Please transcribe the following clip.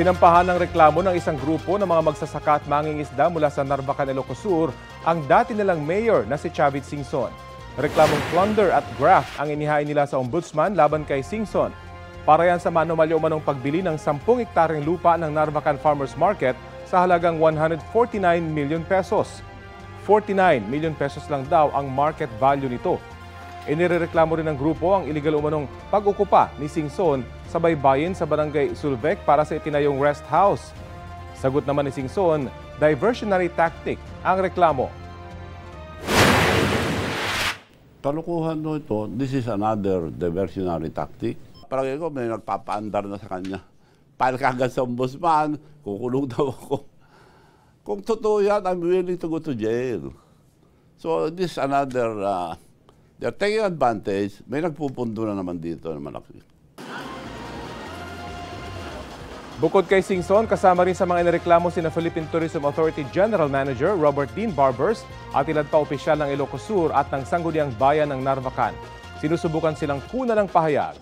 Sinampahan ng reklamo ng isang grupo ng mga magsasaka at mangingisda mula sa Narvacan, Ilocos Sur ang dati nilang mayor na si Chavit Singson. Reklamong plunder at graft ang inihain nila sa ombudsman laban kay Singson. Para yan sa manomalyo umanong pagbili ng 10 hektaryeng lupa ng Narvacan Farmers Market sa halagang 149 million pesos. 49 million pesos lang daw ang market value nito. Inirereklamo rin ng grupo ang illegal umanong pag-ukupa ni Singson sa baybayin sa barangay Sulvec para sa itinayong rest house. Sagot naman ni Singson, diversionary tactic ang reklamo. Kalukuhan no ito, this is another diversionary tactic. Parang ko may nagpapaandar na sa kanya. Para kagad sa ombudsman, kukulong daw ako. Kung totoo yan, I'm willing to go to jail. So this is another, they're taking advantage. May nagpupundo na naman dito na malaki. Bukod kay Singson, kasama rin sa mga inireklamo sina Philippine Tourism Authority General Manager Robert Dean Barbers at ilan pa opisyal ng Ilocos Sur at ng Sangguniang Bayan ng Narvacan. Sinusubukan silang kunan ng pahayag